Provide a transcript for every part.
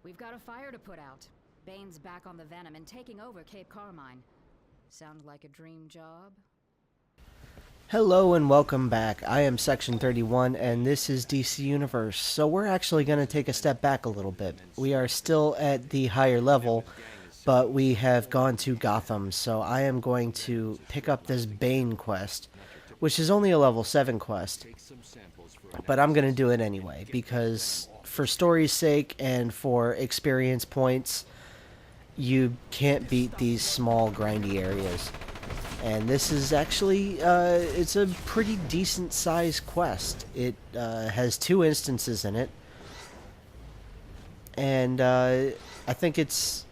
We've got a fire to put out. Bane's back on the Venom and taking over Cape Carmine. Sound like a dream job? Hello and welcome back. I am Section 31 and this is DC Universe. So we're actually going to take a step back a little bit. We are still at the higher level, but we have gone to Gotham. So I am going to pick up this Bane quest, which is only a level 7 quest. But I'm going to do it anyway because for story's sake and for experience points, you can't beat these small grindy areas. And this is actually, it's a pretty decent sized quest. It has 2 instances in it. And I think it's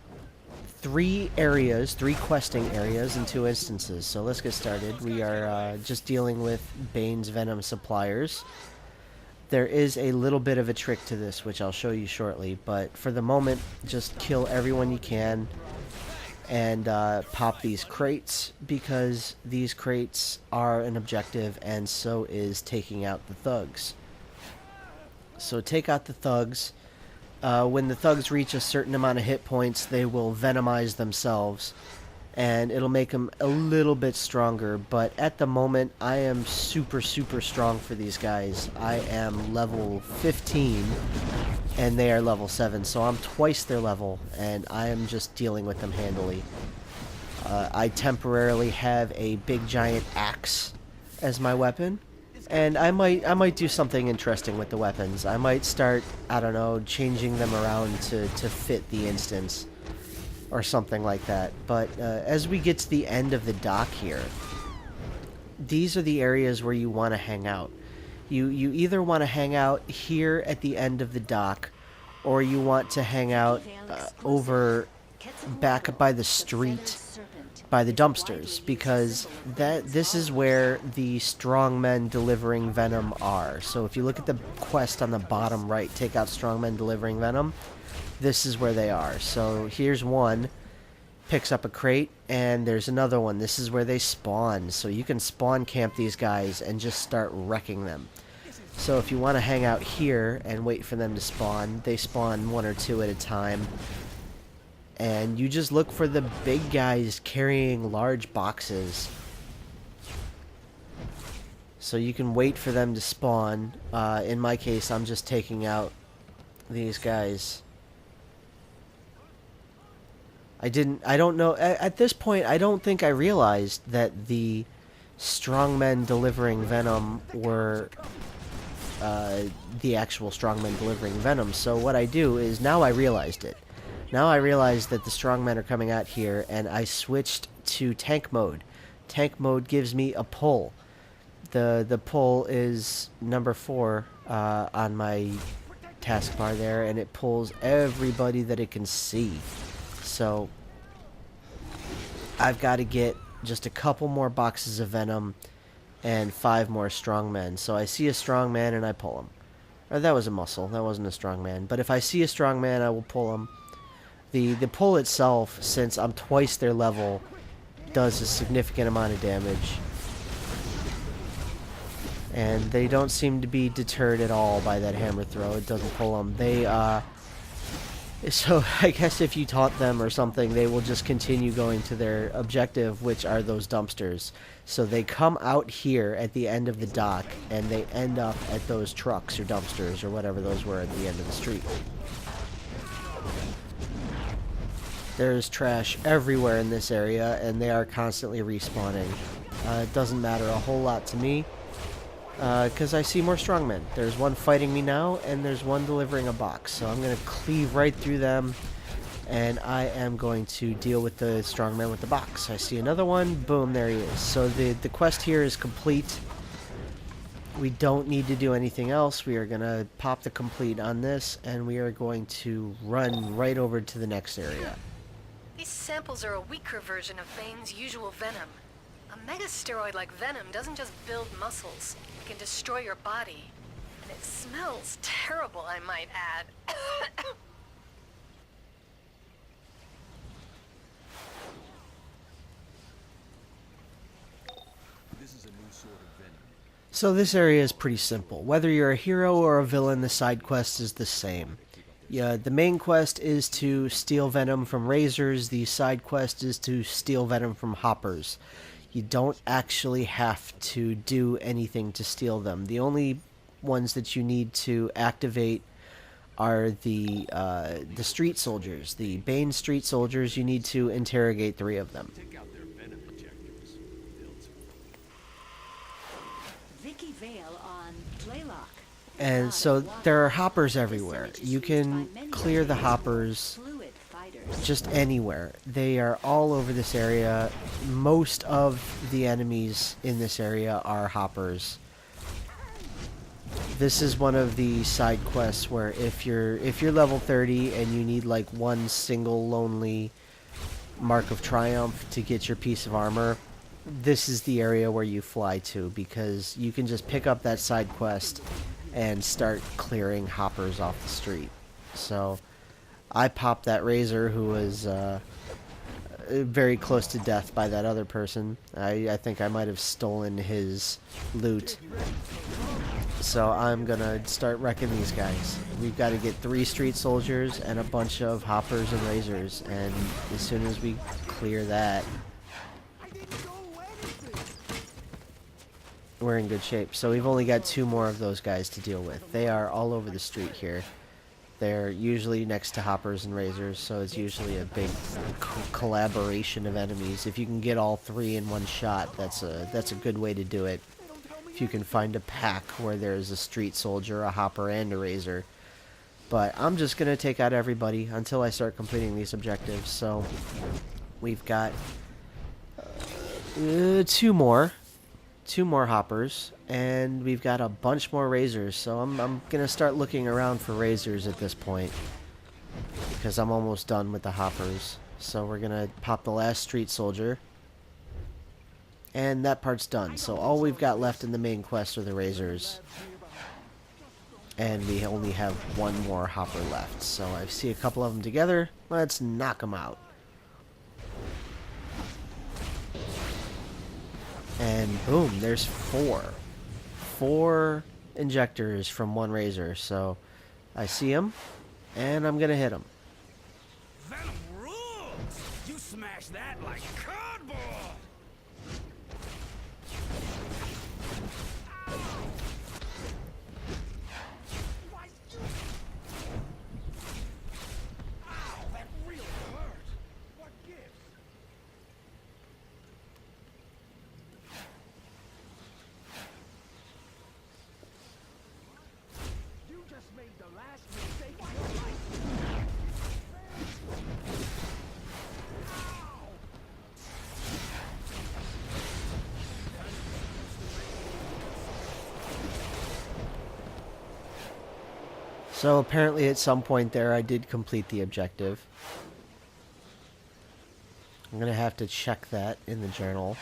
3 areas, 3 questing areas and 2 instances. So let's get started. We are just dealing with Bane's Venom suppliers. There is a little bit of a trick to this, which I'll show you shortly. But for the moment, just kill everyone you can. And pop these crates, because these crates are an objective, and so is taking out the thugs. So take out the thugs. When the thugs reach a certain amount of hit points, they will venomize themselves, and it'll make them a little bit stronger. But at the moment, I am super strong for these guys. I am level 15. And they are level 7, so I'm twice their level, and I am just dealing with them handily. I temporarily have a big giant axe as my weapon, and I might do something interesting with the weapons. I might start, I don't know, changing them around to fit the instance, or something like that. But as we get to the end of the dock here, these are the areas where you want to hang out. You either want to hang out here at the end of the dock, or you want to hang out over back by the street, by the dumpsters, because this is where the strongmen delivering Venom are. So if you look at the quest on the bottom right, take out strongmen delivering Venom, this is where they are. So here's one, picks up a crate, and there's another one. This is where they spawn, so you can spawn camp these guys and just start wrecking them. So if you want to hang out here and wait for them to spawn, they spawn 1 or 2 at a time, and you just look for the big guys carrying large boxes. So you can wait for them to spawn. In my case, I'm just taking out these guys. I don't know, at this point, I don't think I realized that the strongmen delivering Venom were the actual strongmen delivering Venom. So what I do is, now I realized it. Now I realized that the strongmen are coming out here, and I switched to tank mode. Tank mode gives me a pull. The pull is number 4 on my taskbar there, and it pulls everybody that it can see. So I've got to get just a couple more boxes of Venom and 5 more strongmen. So I see a strongman and I pull him. Or that was a muscle. That wasn't a strongman. But if I see a strongman, I will pull him. The pull itself, since I'm twice their level, does a significant amount of damage. And they don't seem to be deterred at all by that hammer throw. It doesn't pull them. So I guess if you taunt them or something, they will just continue going to their objective, which are those dumpsters. So they come out here at the end of the dock, and they end up at those trucks or dumpsters or whatever those were at the end of the street. There's trash everywhere in this area, and they are constantly respawning. It doesn't matter a whole lot to me, because I see more strongmen. There's one fighting me now, and there's one delivering a box. So I'm going to cleave right through them, and I am going to deal with the strongman with the box. I see another one, boom, there he is. So the quest here is complete. We don't need to do anything else. We are going to pop the complete on this, and we are going to run right over to the next area. These samples are a weaker version of Bane's usual Venom. A megasteroid like Venom doesn't just build muscles. It can destroy your body. And it smells terrible, I might add. So this area is pretty simple. Whether you're a hero or a villain, the side quest is the same. Yeah, the main quest is to steal venom from razors. The side quest is to steal venom from hoppers. You don't actually have to do anything to steal them. The only ones that you need to activate are the street soldiers. The Bane street soldiers, you need to interrogate 3 of them. Take out their venom injectors. Vicky Vale on Playlock. And so there are hoppers everywhere. You can clear the hoppers Fluid fighters. just anywhere. They are all over this area. Most of the enemies in this area are hoppers. This is one of the side quests where if you're level 30 and you need like one single lonely mark of triumph to get your piece of armor, this is the area where you fly to, because you can just pick up that side quest and start clearing hoppers off the street. So I popped that razor who was very close to death by that other person. I think I might have stolen his loot. So I'm gonna start wrecking these guys. We've got to get 3 street soldiers and a bunch of hoppers and razors, and as soon as we clear that, we're in good shape. So we've only got 2 more of those guys to deal with. They are all over the street here. They're usually next to hoppers and razors, so it's usually a big collaboration of enemies. If you can get all 3 in one shot, that's a good way to do it. If you can find a pack where there's a street soldier, a hopper, and a razor. But I'm just going to take out everybody until I start completing these objectives. So we've got 2 more hoppers, and we've got a bunch more razors. So I'm going to start looking around for razors at this point, because I'm almost done with the hoppers. So we're going to pop the last street soldier. And that part's done. So all we've got left in the main quest are the razors. And we only have 1 more hopper left. So I see a couple of them together. Let's knock them out. And boom, there's 4. 4 injectors from 1 razor. So I see him, and I'm going to hit him. Venom rules! You smash that like cardboard! Ow, that really hurt! What gives? You just made the last mistake of your life! So apparently at some point there I did complete the objective. I'm going to have to check that in the journal.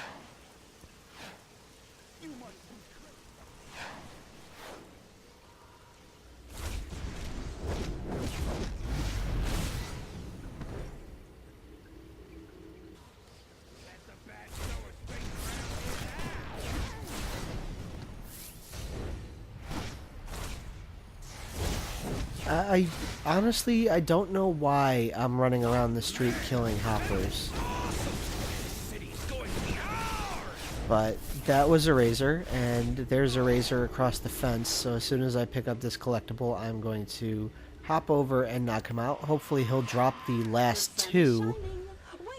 I honestly, I don't know why I'm running around the street killing hoppers. But that was a razor, and there's a razor across the fence, so as soon as I pick up this collectible, I'm going to hop over and knock him out. Hopefully he'll drop the last 2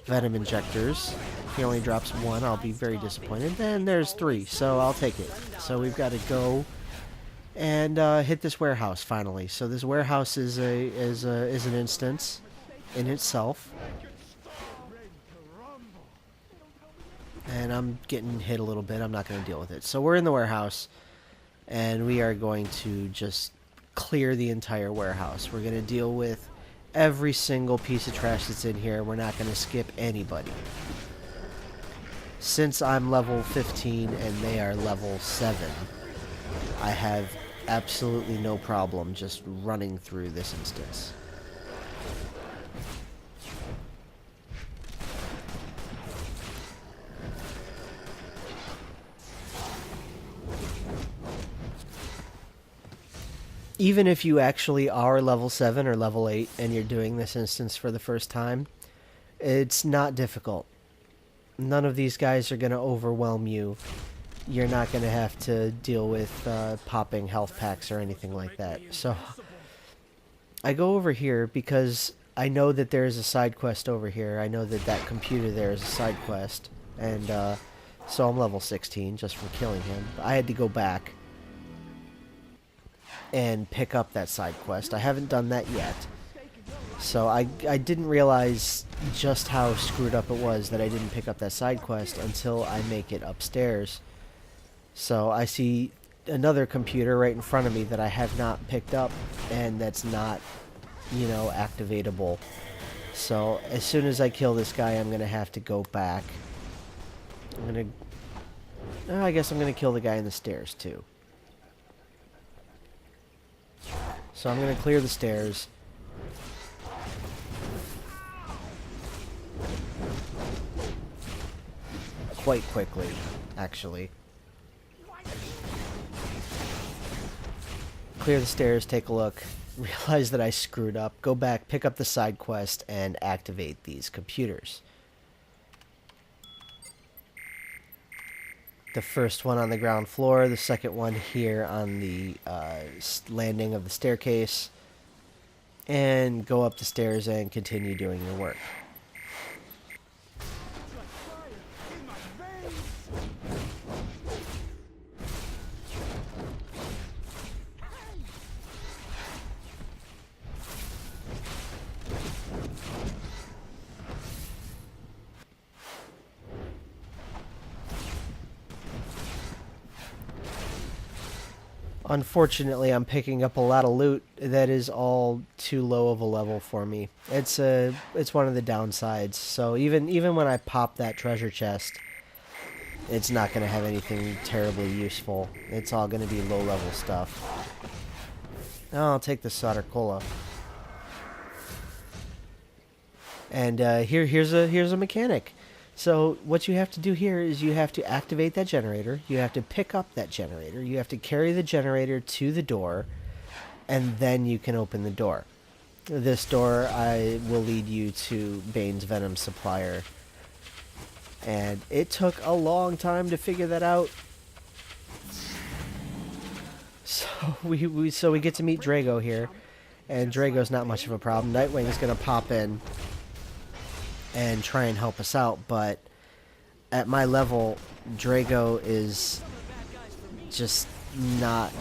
venom injectors. If he only drops 1, I'll be very disappointed. Then there's 3, so I'll take it. So we've got to go and hit this warehouse finally. So this warehouse is an instance in itself, and I'm getting hit a little bit. I'm not going to deal with it. So we're in the warehouse, and we are going to just clear the entire warehouse. We're going to deal with every single piece of trash that's in here. We're not going to skip anybody. Since I'm level 15 and they are level 7, I have absolutely no problem just running through this instance. even if you actually are level 7 or level 8 and you're doing this instance for the first time, it's not difficult. None of these guys are going to overwhelm you. You're not going to have to deal with popping health packs or anything like that. So I go over here because I know that there is a side quest over here. I know that that computer there is a side quest. And so I'm level 16 just from killing him. I had to go back and pick up that side quest. I haven't done that yet. So I didn't realize just how screwed up it was that I didn't pick up that side quest until I make it upstairs. So I see another computer right in front of me that I have not picked up, and that's not, you know, activatable. So as soon as I kill this guy, I'm going to have to go back. I guess I'm going to kill the guy in the stairs too. So I'm going to clear the stairs. Quite quickly, actually. Clear the stairs, take a look, realize that I screwed up, go back, pick up the side quest, and activate these computers. The first one on the ground floor, the second one here on the landing of the staircase, and go up the stairs and continue doing your work. Unfortunately, I'm picking up a lot of loot that is all too low of a level for me. It's one of the downsides. So even when I pop that treasure chest, it's not going to have anything terribly useful. It's all going to be low level stuff. Oh, I'll take the solder cola. And here's a mechanic. So what you have to do here is you have to activate that generator, you have to pick up that generator, you have to carry the generator to the door, and then you can open the door. This door will lead you to Bane's Venom supplier. And it took a long time to figure that out. So we get to meet Drago here, and Drago's not much of a problem. Nightwing's gonna pop in and try and help us out, but at my level, Drago is just not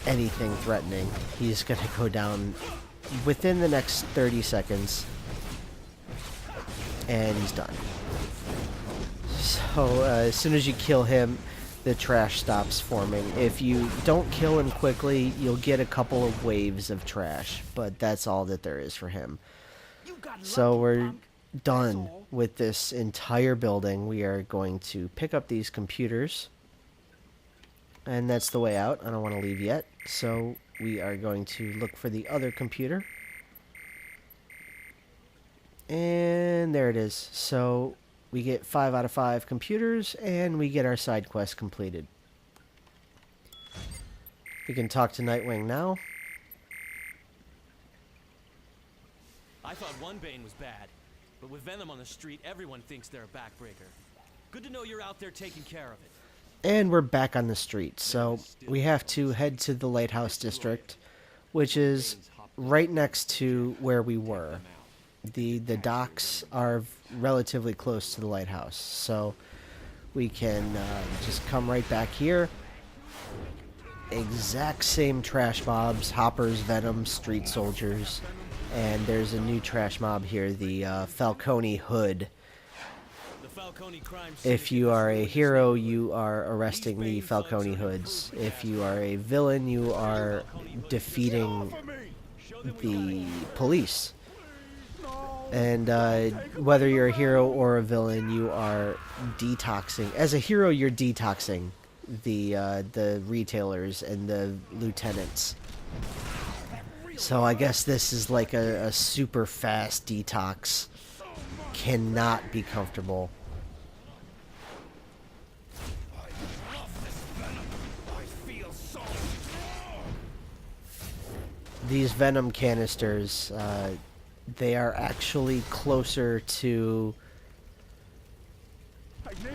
anything threatening. He's gonna go down within the next 30 seconds, and he's done. So as soon as you kill him, the trash stops forming. If you don't kill him quickly, you'll get a couple of waves of trash, but that's all that there is for him. So we're done with this entire building. We are going to pick up these computers, and that's the way out. I don't want to leave yet, so we are going to look for the other computer, and there it is. So we get 5 out of 5 computers, and we get our side quest completed. We can talk to Nightwing now. I thought one Bane was bad, but with Venom on the street, everyone thinks they're a backbreaker. Good to know you're out there taking care of it. And we're back on the street, so we have to head to the Lighthouse District, which is right next to where we were. The docks are relatively close to the lighthouse, so we can just come right back here. Exact same trash mobs: Hoppers, Venom, Street Soldiers, and there's a new trash mob here, the Falcone Hood. If you are a hero, you are arresting the Falcone Hoods. If you are a villain, you are defeating the police. And whether you're a hero or a villain, you are detoxing. As a hero, you're detoxing the retailers and the lieutenants. So I guess this is like a super fast detox. Cannot be comfortable. these venom canisters, they are actually closer to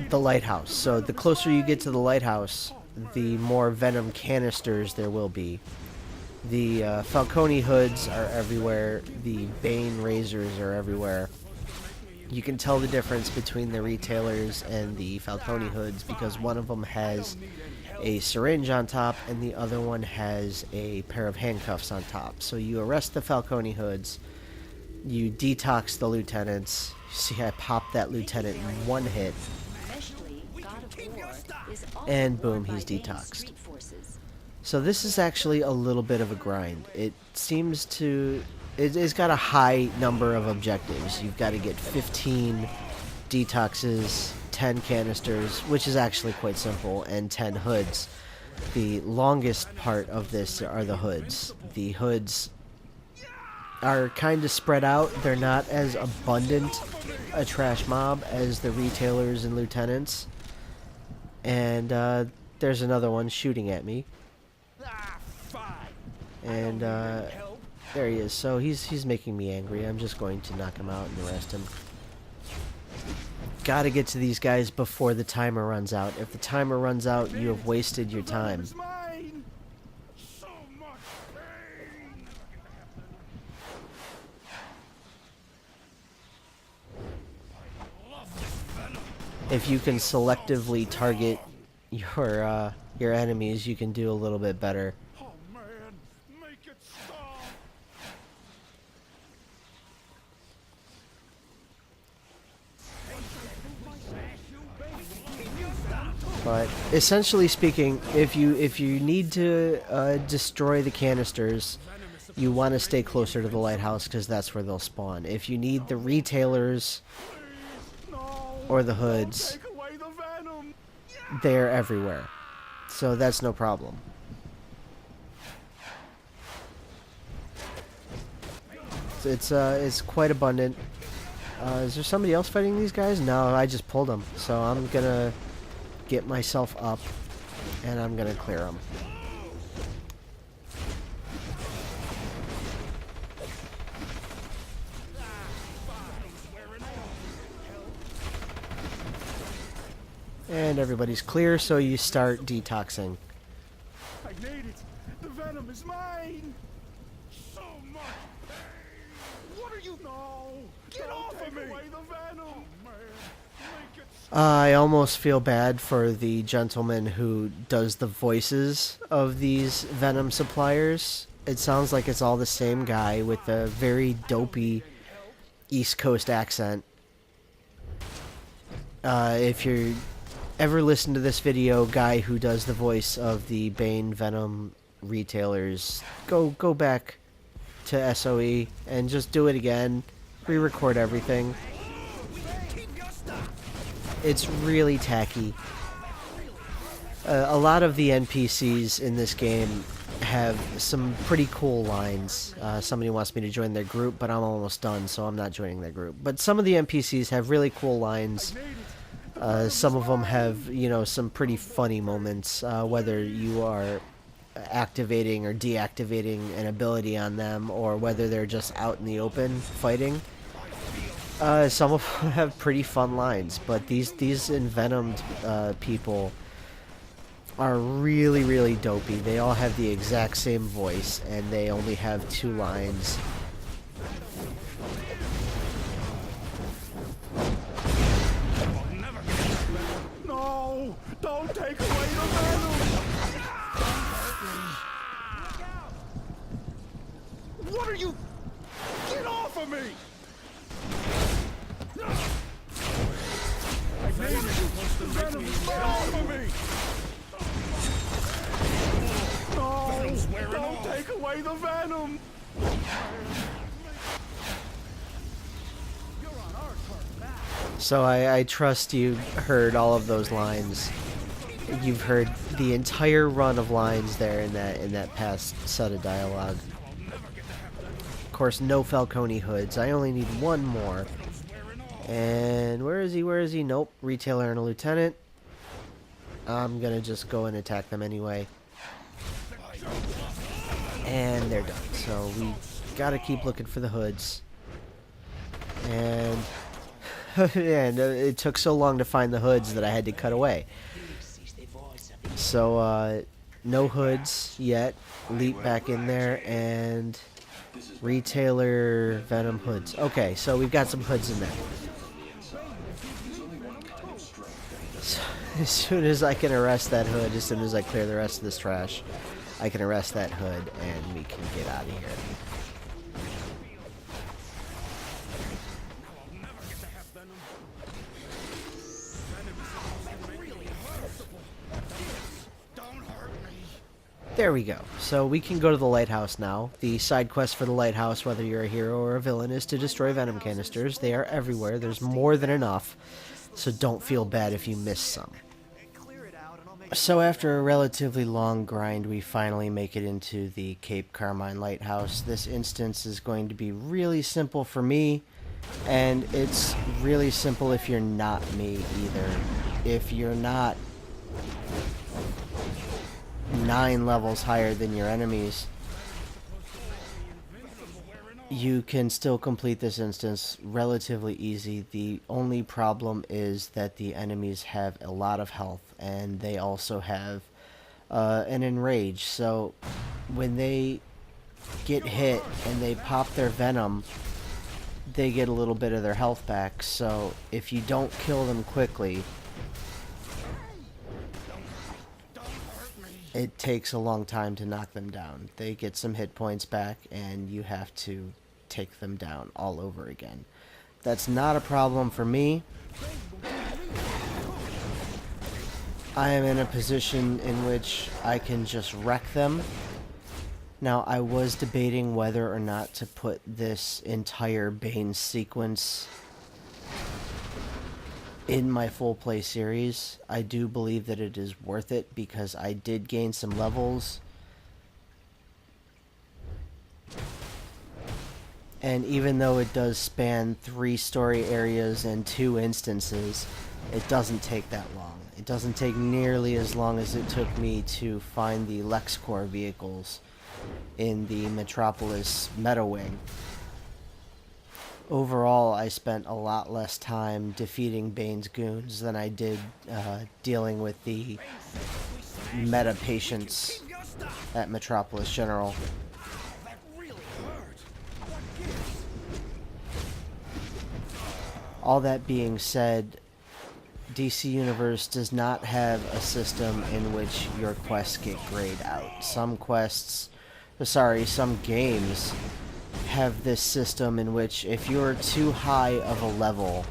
the lighthouse. So the closer you get to the lighthouse, the more venom canisters there will be. The Falcone hoods are everywhere. The Bane razors are everywhere. You can tell the difference between the retailers and the Falcone hoods because one of them has a syringe on top and the other one has a pair of handcuffs on top. So you arrest the Falcone hoods, you detox the lieutenants. See, I popped that lieutenant in one hit, and boom, he's detoxed. So this is actually a little bit of a grind. It seems to... It's got a high number of objectives. You've got to get 15 detoxes, 10 canisters, which is actually quite simple, and 10 hoods. The longest part of this are the hoods. The hoods are kind of spread out. They're not as abundant a trash mob as the retailers and lieutenants. And there's another one shooting at me. And there he is. So he's making me angry. I'm just going to knock him out and arrest him. Gotta get to these guys before the timer runs out. If the timer runs out, you have wasted your time. If you can selectively target your enemies, you can do a little bit better. Oh man, make it stop! But essentially speaking, if you need to destroy the canisters, you want to stay closer to the lighthouse because that's where they'll spawn. If you need the retailers or the hoods, they're everywhere. So that's no problem. It's quite abundant. Is there somebody else fighting these guys? No, I just pulled them. So I'm gonna get myself up and I'm gonna clear them. And everybody's clear, so you start detoxing. I made it! The venom is mine! So much pain! What are you... No! Get off of me! Away the venom! Oh, man. Make it stop. I almost feel bad for the gentleman who does the voices of these venom suppliers. It sounds like it's all the same guy with a very dopey East Coast accent. If you're ever listen to this video, guy who does the voice of the Bane Venom retailers, go back to SOE and just do it again. Re-record everything. It's really tacky. A lot of the NPCs in this game have some pretty cool lines. Somebody wants me to join their group, but I'm almost done, so I'm not joining their group. But some of the NPCs have really cool lines. Some of them have, you know, some pretty funny moments, whether you are activating or deactivating an ability on them, or whether they're just out in the open fighting. Some of them have pretty fun lines, but these envenomed people are really, really dopey. They all have the exact same voice, and they only have 2 lines. No! Don't take away the venom! What are you... Get off of me! I made it! The venom is... Get off of me! No! Don't take away the venom! So I trust you heard all of those lines. You've heard the entire run of lines there in that past set of dialogue. Of course, no Falcone hoods. I only need one more. And where is he? Where is he? Nope. Retailer and a lieutenant. I'm gonna just go and attack them anyway. And they're done. So we gotta keep looking for the hoods. And and it took so long to find the hoods that I had to cut away. So no hoods yet. Leap back in there and retailer Venom hoods. Okay, so we've got some hoods in there. So, as soon as I can arrest that hood, as soon as I clear the rest of this trash, I can arrest that hood and we can get out of here. There we go. So we can go to the lighthouse now. The side quest for the lighthouse, whether you're a hero or a villain, is to destroy venom canisters. They are everywhere. There's more than enough. So don't feel bad if you miss some. So after a relatively long grind, we finally make it into the Cape Carmine lighthouse. This instance is going to be really simple for me, and it's really simple if you're not me either. If you're not 9 levels higher than your enemies, you can still complete this instance relatively easy. The only problem is that the enemies have a lot of health, and they also have an enrage. So when they get hit and they pop their venom, they get a little bit of their health back. So if you don't kill them quickly, it takes a long time to knock them down. They get some hit points back, and you have to take them down all over again. That's not a problem for me. I am in a position in which I can just wreck them. Now, I was debating whether or not to put this entire Bane sequence in my full play series. I do believe that it is worth it because I did gain some levels. And even though it does span 3 story areas and 2 instances, it doesn't take that long. It doesn't take nearly as long as it took me to find the LexCorp vehicles in the Metropolis Meta Wing. Overall, I spent a lot less time defeating Bane's goons than I did dealing with the meta patients at Metropolis General. All that being said, DC Universe does not have a system in which your quests get grayed out. Some games have this system in which if you're too high of a level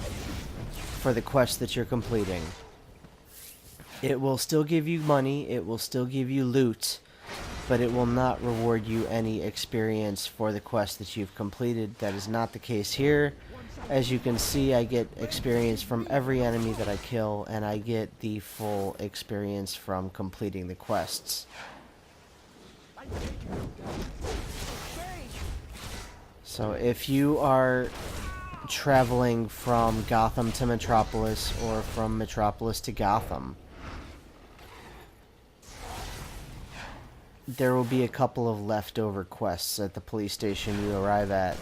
for the quest that you're completing, it will still give you money, it will still give you loot, but it will not reward you any experience for the quest that you've completed. That is not the case here. As you can see, I get experience from every enemy that I kill, and I get the full experience from completing the quests. So if you are traveling from Gotham to Metropolis or from Metropolis to Gotham, there will be a couple of leftover quests at the police station you arrive at.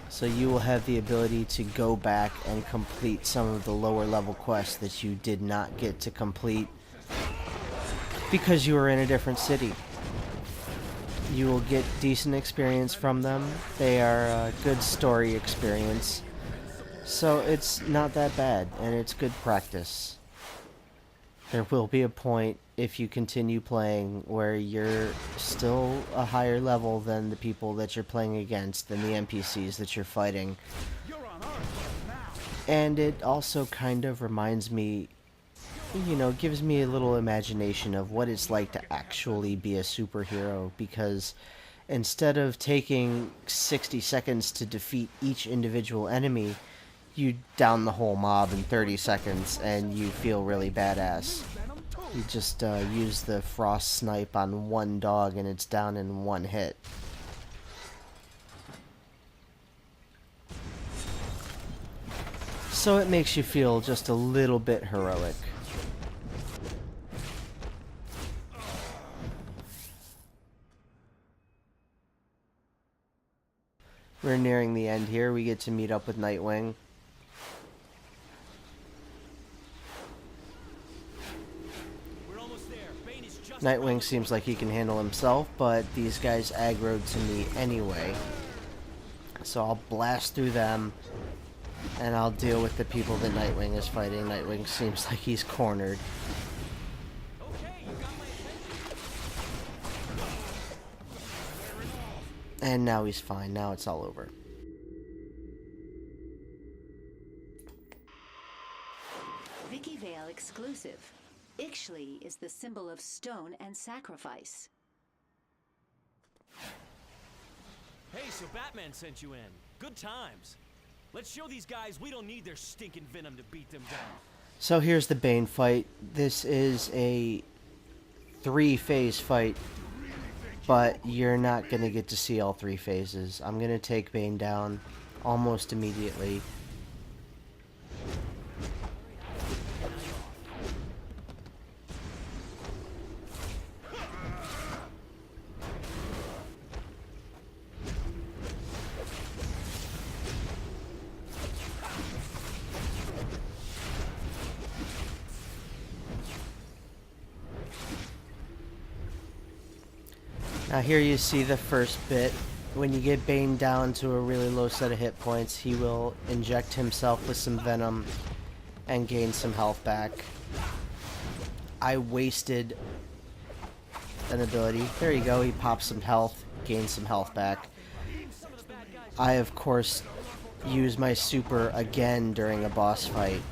So you will have the ability to go back and complete some of the lower level quests that you did not get to complete because you were in a different city. You will get decent experience from them. They are a good story experience. So it's not that bad, and it's good practice. There will be a point, if you continue playing, where you're still a higher level than the people that you're playing against, than the NPCs that you're fighting. And it also kind of reminds me, you know, gives me a little imagination of what it's like to actually be a superhero, because instead of taking 60 seconds to defeat each individual enemy, you down the whole mob in 30 seconds and you feel really badass. You just use the frost snipe on one dog and it's down in one hit. So it makes you feel just a little bit heroic. We're nearing the end here. We get to meet up with Nightwing. We're almost there. Bane is just Nightwing seems like he can handle himself, but these guys aggroed to me anyway. So I'll blast through them, and I'll deal with the people that Nightwing is fighting. Nightwing seems like he's cornered. Okay, you got my attention. And now he's fine. Now it's all over. Vicky Vale exclusive. Ixchli is the symbol of stone and sacrifice. Hey, so Batman sent you in. Good times. Let's show these guys we don't need their stinking venom to beat them down. So here's the Bane fight. This is a 3-phase fight, but you're not going to get to see all 3 phases. I'm going to take Bane down almost immediately. Now here you see the first bit. When you get Bane down to a really low set of hit points, he will inject himself with some venom and gain some health back. I wasted an ability. There you go, he pops some health, gains some health back. I, of course, use my super again during a boss fight.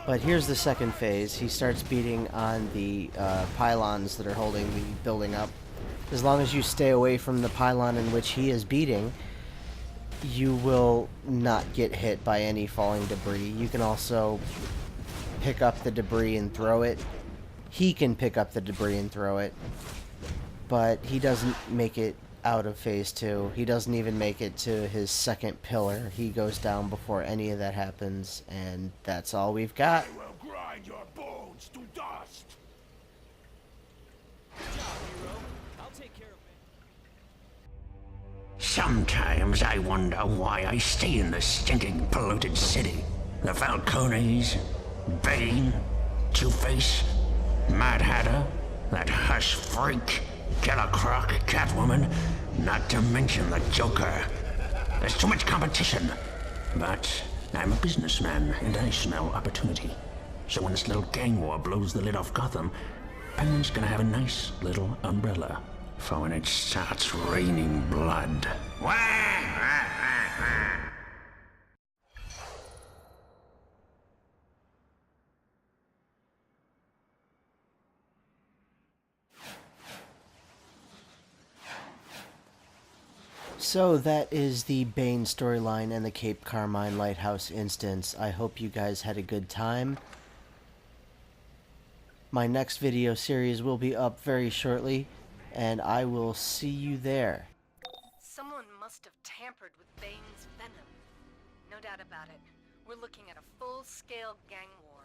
But here's the second phase. He starts beating on the pylons that are holding the building up. As long as you stay away from the pylon in which he is beating, you will not get hit by any falling debris. You can also pick up the debris and throw it. He can pick up the debris and throw it, but he doesn't make it out of phase 2. He doesn't even make it to his second pillar. He goes down before any of that happens, and that's all we've got. I will grind your bones to dust. Good job, hero. I'll take care of it. Sometimes I wonder why I stay in this stinking polluted city. The Falcones, Bane, Two-Face, Mad Hatter, that hush freak, Killer Croc, Catwoman, not to mention the Joker. There's too much competition. But I'm a businessman and I smell opportunity. So when this little gang war blows the lid off Gotham, Penguin's gonna have a nice little umbrella for when it starts raining blood. So that is the Bane storyline and the Cape Carmine lighthouse instance. I hope you guys had a good time. My next video series will be up very shortly, and I will see you there. Someone must have tampered with Bane's venom. No doubt about it. We're looking at a full-scale gang war.